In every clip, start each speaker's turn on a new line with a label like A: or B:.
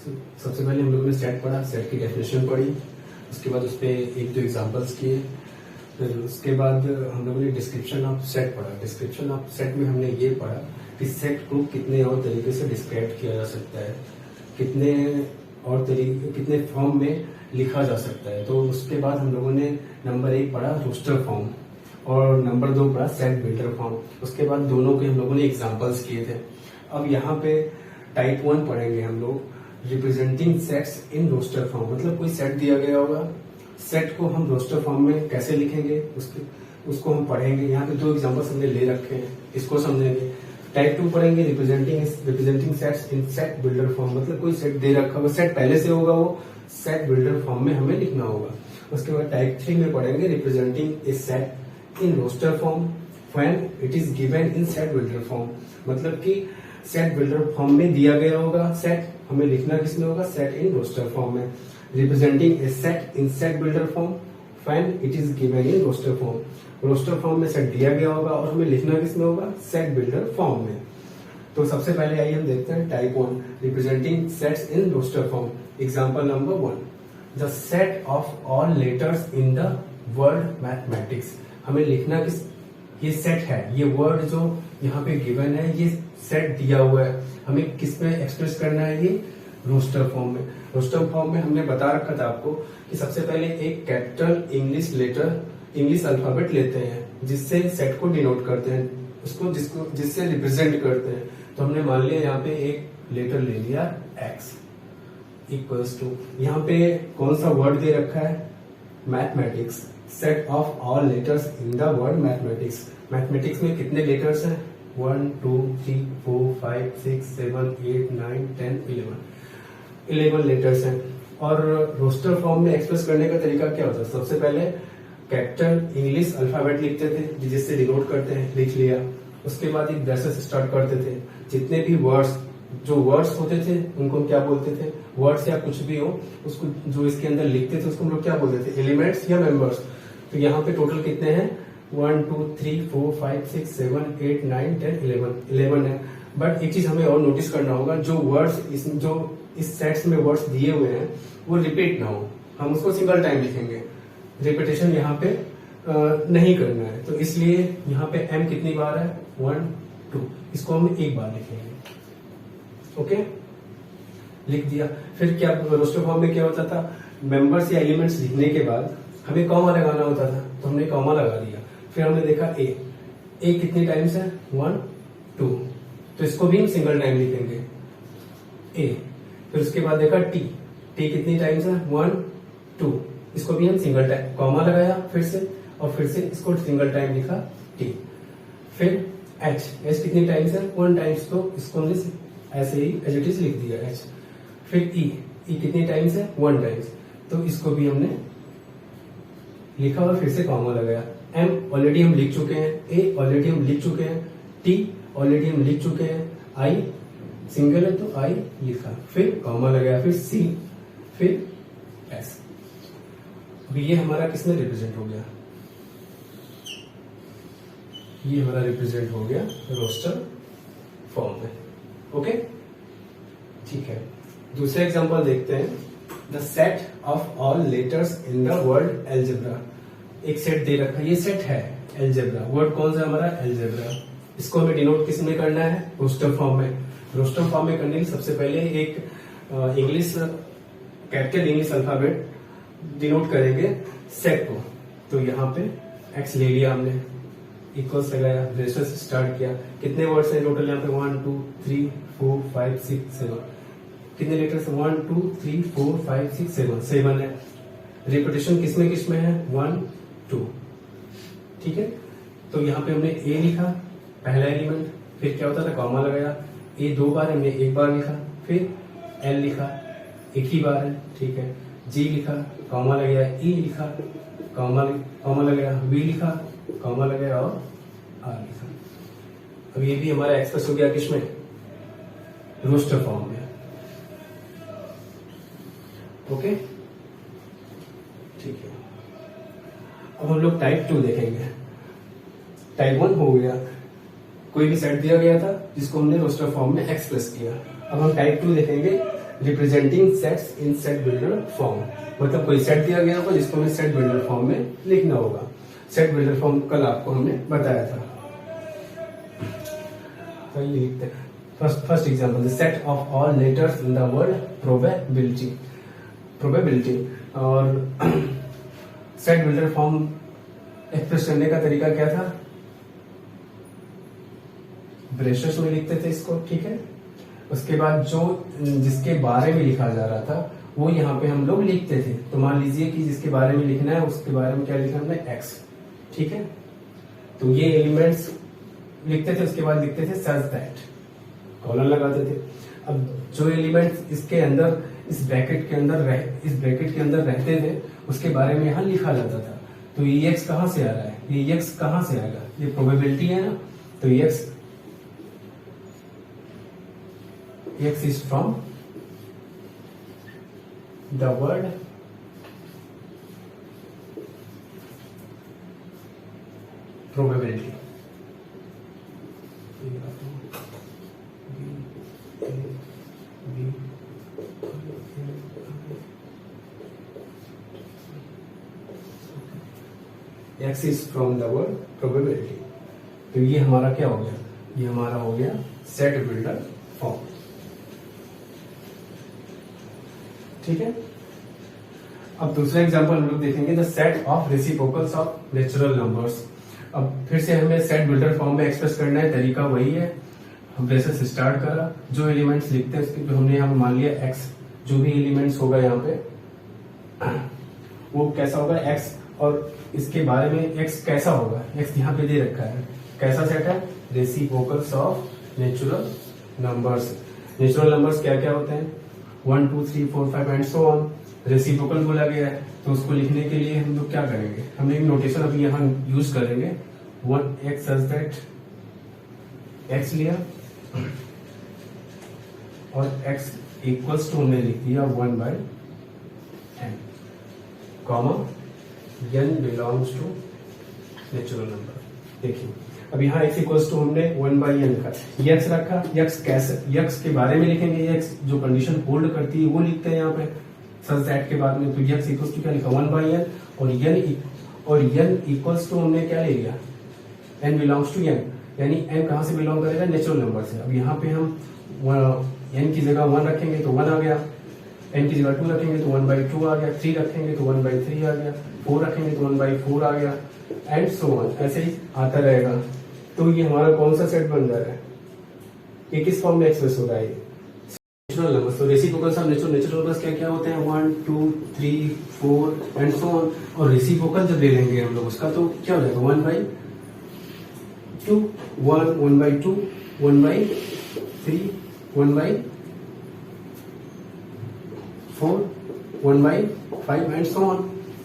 A: सबसे पहले हम लोगों ने सेट पढ़ा, सेट की डेफिनेशन पढ़ी, उसके बाद उस पर एक दो एग्जांपल्स किए, फिर उसके बाद हम लोगों ने डिस्क्रिप्शन ऑफ सेट पढ़ा। डिस्क्रिप्शन ऑफ सेट में हमने ये पढ़ा कि सेट को कितने और तरीके से डिस्क्राइब किया जा सकता है, कितने फॉर्म में लिखा जा सकता है। तो उसके बाद हम लोगों ने नंबर 1 पढ़ा रोस्टर फॉर्म और नंबर 2 पढ़ा सेट बिल्डर फॉर्म। उसके बाद दोनों के हम लोगों ने एग्जांपल्स किए थे। अब यहाँ पे टाइप 1 पढ़ेंगे हम लोग, representing sets in roster form. मतलब कोई सेट दिया गया होगा, सेट को हम रोस्टर फॉर्म में कैसे लिखेंगे उसको हम पढ़ेंगे। यहाँ पे 2 एग्जांपल्स हमने ले रखे हैं, इसको समझेंगे। टाइप 2 पढ़ेंगे रिप्रेजेंटिंग सेट्स इन सेट बिल्डर फॉर्म। मतलब कोई सेट दे रखा होगा, सेट पहले से होगा, वो सेट बिल्डर फॉर्म में हमें लिखना होगा। उसके बाद टाइप 3 में पढ़ेंगे representing a set in roster form when it is given in set builder form. मतलब कि सेट बिल्डर फॉर्म में दिया गया होगा सेट, हमें लिखना किसमें होगा, सेट इन रोस्टर फॉर्म में। Representing a set in set builder form when it is given in roster form. Roster form में सेट दिया गया होगा और हमें लिखना किसमें होगा, सेट बिल्डर फॉर्म में। तो सबसे पहले आइए हम देखते हैं type 1 representing sets in roster form. Example number 1, the set of all letters in the word mathematics. हमें लिखना किस, ये सेट है, ये वर्ड जो यहाँ पे गिवन है, ये सेट दिया हुआ है, हमें किस में एक्सप्रेस करना है, ये रोस्टर फॉर्म में। रोस्टर फॉर्म में हमने बता रखा था आपको कि सबसे पहले एक कैपिटल इंग्लिश अल्फाबेट लेते हैं जिससे सेट को डिनोट करते हैं, जिससे रिप्रेजेंट करते हैं। तो हमने मान लिया यहाँ पे एक लेटर ले लिया एक्स इक्वल्स टू, यहाँ पे कौन सा वर्ड दे रखा है, mathematics. Set of all letters in the word mathematics. Mathematics में कितने लेटर्स हैं, 1 2 3 4 5 6 7 8 9 10 11 लेटर्स हैं। और रोस्टर फॉर्म में एक्सप्रेस करने का तरीका क्या होता है, सबसे पहले कैपिटल इंग्लिश अल्फाबेट लिखते थे जिससे डिनोट करते हैं, लिख लिया। उसके बाद एक दस से स्टार्ट करते थे। जितने भी वर्ड्स होते थे उनको हम क्या बोलते थे, वर्ड्स या कुछ भी हो उसको जो इसके अंदर लिखते थे उसको हम लोग क्या बोलते थे, एलिमेंट्स या मेंबर्स। तो यहाँ पे टोटल कितने हैं, 1 2 3 4 5 6 7 8 9 10 11 है। बट एक चीज हमें और नोटिस करना होगा, जो वर्ड्स जो इस सेट्स में वर्ड्स दिए हुए हैं वो रिपीट ना हो, हम उसको सिंगल टाइम लिखेंगे। रिपीटेशन यहाँ पे नहीं करना है, तो इसलिए यहाँ पे m कितनी बार है, 1 2, इसको हम एक बार लिखेंगे। ओके, लिख दिया। फिर क्या रोस्टर फॉर्म में क्या होता था, मेंबर्स या एलिमेंट्स लिखने के बाद हमें कॉमा लगाना होता था, तो हमने कॉमा लगा दिया। फिर हमने देखा ए कितनी टाइम्स है, 1 2, तो इसको भी हम सिंगल टाइम लिखेंगे ए। फिर उसके बाद देखा टी कितनी टाइम्स है, 1 2, इसको भी हम सिंगल टाइम, कॉमा लगाया फिर से, और फिर से इसको सिंगल टाइम लिखा टी। फिर एच कितनी टाइम्स है, 1 टाइम्स, तो इसको हमने ऐसे ही एज इट इज लिख दिया एच। फिर ई कितनी टाइम्स है, 1 टाइम्स, तो इसको भी हमने लिखा और फिर से कॉमा लगाया। एम ऑलरेडी हम लिख चुके हैं, ए ऑलरेडी हम लिख चुके हैं, टी ऑलरेडी हम लिख चुके हैं, आई सिंगल है तो आई लिखा, फिर कॉमा लगाया, फिर सी, फिर एस। अभी ये हमारा किसमें रिप्रेजेंट हो गया, ये हमारा रिप्रेजेंट हो गया रोस्टर फॉर्म में। ओके, ठीक है। दूसरा एग्जांपल देखते हैं, the set of all letters in the word algebra. एक सेट दे रखा है, ये सेट है एल्जेब्रा, वर्ड कौन सा हमारा, एल्जेब्रा। इसको हमें डिनोट किस में करना है, रोस्टर फॉर्म में। रोस्टर फॉर्म में करने के सबसे पहले एक कैपिटल इंग्लिश अल्फाबेट डिनोट करेंगे सेट को। तो यहाँ पे एक्स ले लिया हमने, इक्वल्स लगाया, ब्रेसेस से स्टार्ट किया। कितने वर्ड्स हैं टोटल यहाँ पे, 1 2 3 4 5 6 7, कितने लेटर्स, 1 2 3 4 5 6 7 है। रिपीटेशन किसमें है, 1 2, ठीक है। तो यहाँ पे हमने ए लिखा पहला एलिमेंट, फिर क्या होता था, कॉमा लगाया, ए 2 बार हमने 1 बार लिखा, फिर एल लिखा 1 ही बार है, ठीक है। जी लिखा, कॉमा लगाया, ई लिखा, कॉमा लगाया, बी लिखा, कॉमा लगाया, और आर लिखा। अब ये भी हमारा एक्सप्रेस हो गया किसमें, रोस्टर फॉर्म में। ओके, ठीक है। अब हम लोग टाइप 2 देखेंगे। टाइप 1 हो गया, कोई भी सेट दिया गया था जिसको हमने रोस्टर फॉर्म में एक्सप्रेस किया। अब हम टाइप 2 देखेंगे, रिप्रेजेंटिंग सेट्स इन सेट बिल्डर फॉर्म। मतलब कोई सेट दिया गया होगा जिसको हमें सेट बिल्डर फॉर्म में लिखना होगा। सेट बिल्डर फॉर्म कल आपको हमने बताया था। तो ये लिखते हैं, first example, the set of all letters in the word probability. और सेट बिल्डर फॉर्म एक्सप्रेस करने का तरीका क्या था, ब्रेसेस में लिखते थे इसको, ठीक है। उसके बाद जो जिसके बारे में लिखा जा रहा था वो यहाँ पे हम लोग लिखते थे। तो मान लीजिए कि जिसके बारे में लिखना है उसके बारे में क्या लिखा हमने, एक्स, ठीक है। तो ये एलिमेंट्स लिखते थे, उसके बाद लिखते थे सच दैट, कॉलन लगाते थे। अब जो एलिमेंट्स इसके अंदर इस ब्रैकेट के अंदर रहते थे उसके बारे में यहाँ लिखा जाता था। तो ये एक्स कहाँ से आ रहा है, ये एक्स कहाँ से आएगा, ये प्रोबेबिलिटी है ना। तो x is from the word probability. X is from the word probability. तो ये हमारा क्या हो गया, ये हमारा हो गया सेट बिल्डर फॉर्म, ठीक है। अब दूसरा एग्जांपल हम लोग देखेंगे, the set of reciprocals of natural numbers. अब फिर से हमें सेट बिल्डर फॉर्म में एक्सप्रेस करना है, तरीका वही है। हम ब्रेसेस से स्टार्ट करा, जो एलिमेंट्स लिखते हैं उसके, जो हमने यहाँ मान लिया एक्स, जो भी एलिमेंट्स होगा यहाँ पे वो कैसा होगा, एक्स। और इसके बारे में एक्स कैसा होगा, एक्स यहाँ पे दे रखा है, कैसा सेट है, reciprocals of natural numbers. Natural numbers क्या क्या होते हैं, 1 2 3 4 5 एंड सो ऑन। रेसिप्रोकल बोला गया है तो उसको लिखने के लिए हम लोग क्या करेंगे, हमने एक नोटेशन अभी यहाँ यूज करेंगे, 1 x सच दैट x लिया और x इक्वल्स टू हमने लिख दिया 1/n, comma n belongs to natural number. देखिए अब यहाँ x इक्वल्स टू हमने 1/n लिखा, x रखा, x कैसे, x के बारे में लिखेंगे, x जो कंडीशन होल्ड करती है वो लिखते हैं यहाँ पे सच दैट के बाद में। तो x इक्वल्स टू क्या लिखा, 1/n, और n इक्वल्स टू हमने क्या ले लिया, n बिलोंग्स टू n, यानी n कहां से बिलोंग करेगा, नेचुरल नंबर से। अब यहाँ पे हम n की जगह 1 रखेंगे तो 1 आ गया, n की जगह 2 रखेंगे तो 1/2 आ गया, 3 रखेंगे तो 1/3 आ गया, 4 रखेंगे तो 1/4 आ गया, एंड सो ऑन, ऐसे ही आता रहेगा। तो ये हमारा कौन सा सेट बन जा रहा है, ये किस फॉर्म में एक्सप्रेस हो रहा है, नेचुरल नंबर्स। तो रेसिप्रोकल्स ऑफ नेचुरल नंबर्स क्या क्या होते हैं, 1 2 3 4 एंड सो ऑन। और रेसिप्रोकल जब ले लेंगे हम लोग उसका तो क्या हो जाएगा, 1/2 1 1/2 1/3 1/4 1/5 एंड सो ऑन।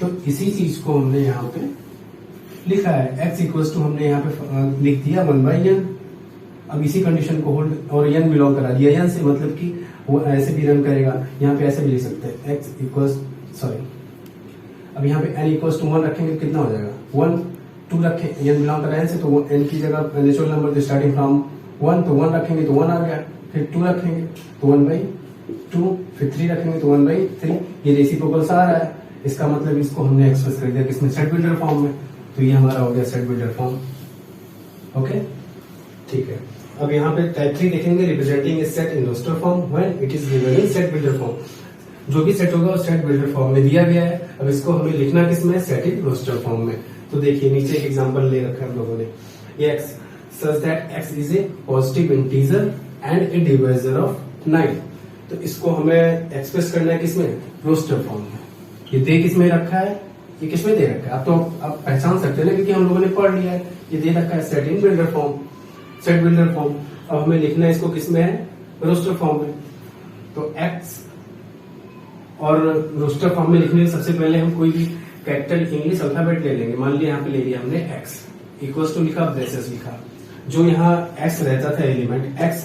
A: तो इसी चीज को हमने यहाँ पे लिखा है, x इक्वल्स टू हमने यहाँ पे लिख दिया 1/n। अब इसी कंडीशन को होल्ड और n बिलोंग करा दिया, n से मतलब कि वो ऐसे भी रन करेगा, यहाँ पे ऐसे भी लिख सकते हैं, x इक्वल्स अब यहाँ पे n इक्वल्स टू 1 रखेंगे कितना हो जाएगा, 1 2 रखें, n बिलोंग करा n से, तो n की जगह नेचुरल नंबर स्टार्टिंग फ्रॉम 1, तो 1 रखेंगे तो 1 आ गया, फिर 2 रखेंगे तो 1/2, फिर 3 रखेंगे तो 1/3। ये रेसिप्रोकल्स आ रहा है, इसका मतलब इसको हमने एक्सप्रेस कर दिया किसमें, सेट बिल्डर फॉर्म में। तो ये हमारा हो गया सेट बिल्डर फॉर्म, ओके, ठीक है। अब यहाँ पे टाइप 3 देखेंगे, representing a set in roster form when it is given in set builder form. जो भी सेट होगा वो सेट बिल्डर फॉर्म में दिया गया है। अब इसको हमें लिखना किसमें, सेट इन रोस्टर फॉर्म में। तो देखिए नीचे एक एग्जांपल ले रखा है हम लोगों ने, ये x such that x is a positive integer and a divisor of 9। तो इसको हमें एक्सप्रेस करना है किसमें, रोस्टर फॉर्म में। ये दे किसमें रखा है, ये किसमें दे रखा है, अब तो आप पहचान सकते हैं ना, क्योंकि हम लोगों ने पढ़ लिया है। ये दे रखा है set in builder form, set builder form. अब हमें लिखना है इसको किसमें है, रोस्टर फॉर्म में। तो x और रोस्टर फॉर्म में लिखने से सबसे पहले हम कोई भी कैपिटल इंग्लिश अल्फाबेट ले लेंगे। मान लिया यहाँ पे ले लिया हमने x इक्वल्स टू लिखा, ब्रेसेस लिखा। जो यहाँ x रहता था एलिमेंट, x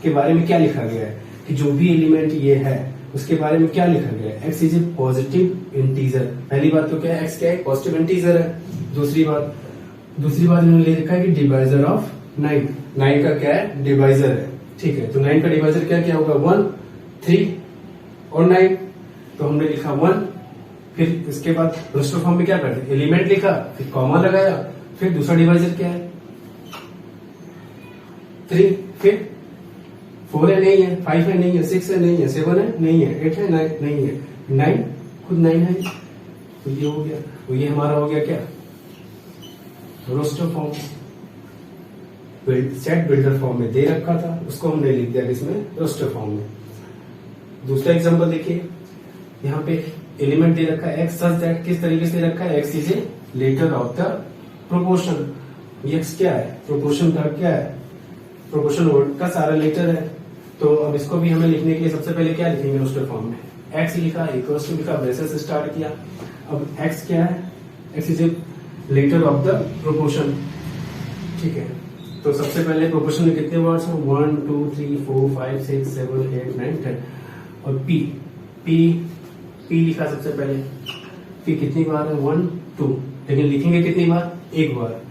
A: के बारे में क्या लिखा गया है कि जो भी एलिमेंट ये है उसके बारे में क्या लिखा गया है, x is a positive integer. पहली बात तो क्या है, x क्या है, पॉजिटिव इंटीजर है। दूसरी बात इन्होंने ले लिखा है कि डिवाइजर ऑफ 9, 9 का क्या है, डिवाइजर है, ठीक है, तो 9 का डिवाइजर क्या क्या होगा, 1, 3 और 9। तो हमने लिखा 1, फिर इसके बाद रोस्टर फॉर्म में क्या करते, एलिमेंट लिखा, फिर कॉमा लगाया, फिर दूसरा डिवाइजर क्या है 3, फिर 4 है नहीं है, 5 है नहीं है, 6 है नहीं है, 7 है नहीं है, 8 है नहीं है, 9 खुद 9 है, तो ये हो गया। तो ये हमारा हो गया क्या, roster form. Set builder form में दे रखा था, उसको हमने लिख दिया किसमें, रोस्टर फॉर्म में। दूसरा एग्जांपल देखिए, यहाँ पे एलिमेंट दे रखा है एक्स सच दैट, किस तरीके से दे रखा है, x is a letter of the proportion. X क्या है, प्रोपोर्शन का क्या है, प्रोपोर्शन वर्ड का सारा लेटर है। तो अब इसको भी हमें लिखने के लिए सबसे पहले क्या लिखेंगे, रोस्टर फॉर्म में एक्स लिखा, इक्वल्स टू लिखा, ब्रेसेस स्टार्ट किया। अब एक्स क्या है, x is a letter of the proportion, ठीक है। तो सबसे पहले प्रोपोर्शन में कितने वर्ड्स हैं, 1 2 3 4 5 6 7 8 9 10। और पी पी पी लिखा सबसे पहले, पी कितनी बार है, 1 2, लेकिन लिखेंगे कितनी बार, एक बार,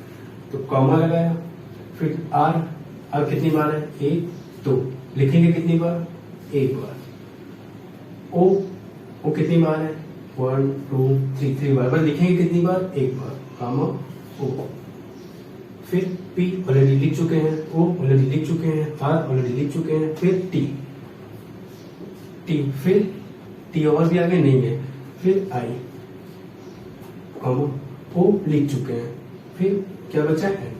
A: तो कॉमा लगाया। फिर आर, आर कितनी बार है, 1 2, लिखेंगे कितनी बार, एक बार। ओ, ओ कितनी बार है, 1 2 3 3 बार, बस लिखेंगे कितनी बार, एक बार, कॉमा ओ। फिर पी ऑलरेडी लिख चुके हैं, ओ ऑलरेडी लिख चुके हैं, आर ऑलरेडी लिख चुके हैं, फिर टी टी, फिर टी और भी आगे नहीं है, फिर आई कॉमा ओ लिख चुके हैं, फिर क्या बचा है,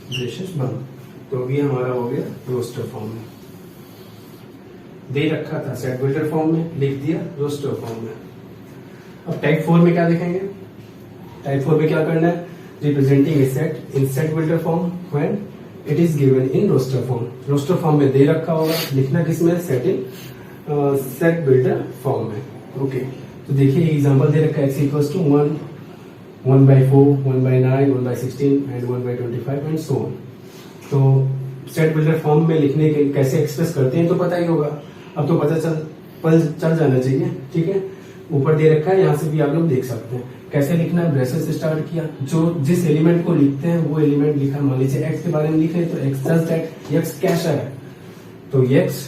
A: ब्रेसेस बंद। तो अभी हमारा हो गया रोस्टर फॉर्म में, दे रखा था सेट बिल्डर फॉर्म में, लिख दिया रोस्टर फॉर्म में। अब टाइप 4 में क्या देखेंगे, टाइप 4 में क्या करना है, representing a set in set builder form when it is given in roster form. Roster form में दे रखा होगा, लिखना किसमें, set in set builder form में। ओके, तो देखिए एग्जांपल दे रखा है, x equals to 1 1/4 1/9 1/16 and 1/25 and so on. तो सेट बिल्डर फॉर्म में लिखने के कैसे एक्सप्रेस करते हैं तो पता ही होगा, अब तो पता चल जाना चाहिए, ठीक है। ऊपर दे रखा है, यहाँ से भी आप लोग देख सकते हैं कैसे लिखना है। ब्रेसेस से स्टार्ट किया, जो जिस एलिमेंट को लिखते हैं वो एलिमेंट लिखा। मान लीजिए एक्स के बारे में लिखे तो एक्स सच दैट, एक्स कैसा है तो एक्स,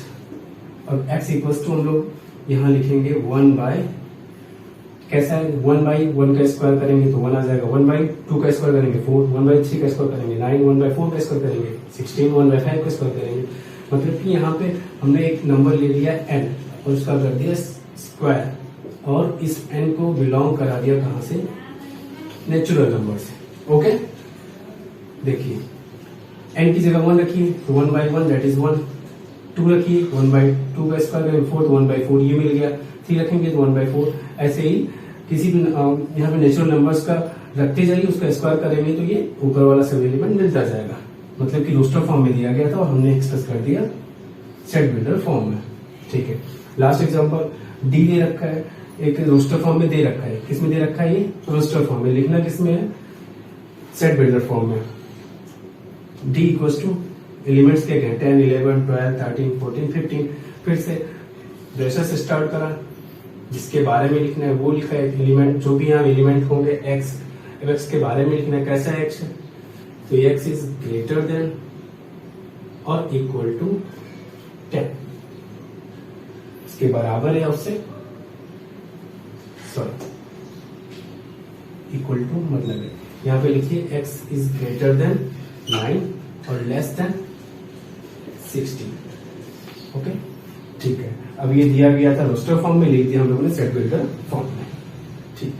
A: और एक्स इक्वल्स टू हम लोग यहाँ लिखेंगे 1 बाय, कैसा है 1/1 का स्क्वायर करेंगे तो 1 आ जाएगा, 1/2 का स्क्वायर करेंगे 4, 1/3 का स्क्वायर करेंगे 9, 1/4 का स्क्वायर करेंगे 16, 1/5 का स्क्वायर करेंगे। मतलब कि यहाँ पे हमने एक नंबर ले लिया n और उसका कर दिया स्क्वायर, और इस n को बिलोंग करा दिया कहां से, नेचुरल नंबर से। ओके, देखिए n की जगह 1 रखिए तो 1/1 दैट इज 1, 2 रखिए 1/2 का स्क्वायर करेंगे 4 तो 1/4 ये मिल गया, 3 रखेंगे तो 1/4। ऐसे ही किसी भी यहाँ पे नेचुरल नंबर्स का रखते जाइए, उसका स्क्वायर करेंगे तो ये ऊपर वाला सब एलिमेंट मिलता जाएगा। मतलब कि रोस्टर फॉर्म में दिया गया था और हमने एक्सप्रेस कर दिया सेट बिल्डर फॉर्म में, ठीक है। लास्ट एग्जांपल डी दे रखा है, एक रोस्टर फॉर्म में दे रखा है, किसमें दे रखा है, ये रोस्टर फॉर्म में, लिखना किसमें है, सेट बिल्डर फॉर्म में। डी इक्वल्स टू एलिमेंट्स क्या है, 10 11 12 13 14 15। फिर से ब्रेसेस से स्टार्ट करा, जिसके बारे में लिखना है वो लिखा है, एलिमेंट जो भी यहाँ एलिमेंट होंगे एक्स, एक्स के बारे में लिखना है, कैसा एक्स है तो एक्स इज ग्रेटर देन और इक्वल टू 10, इसके बराबर है उससे, सॉरी इक्वल टू मतलब है, यहाँ पे लिखिए एक्स इज ग्रेटर देन 9 और लेस देन 16। ओके, ठीक है। अब ये दिया गया था रोस्टर फॉर्म में, लिख दिया हम लोगों ने सेट बिल्डर फॉर्म में, ठीक।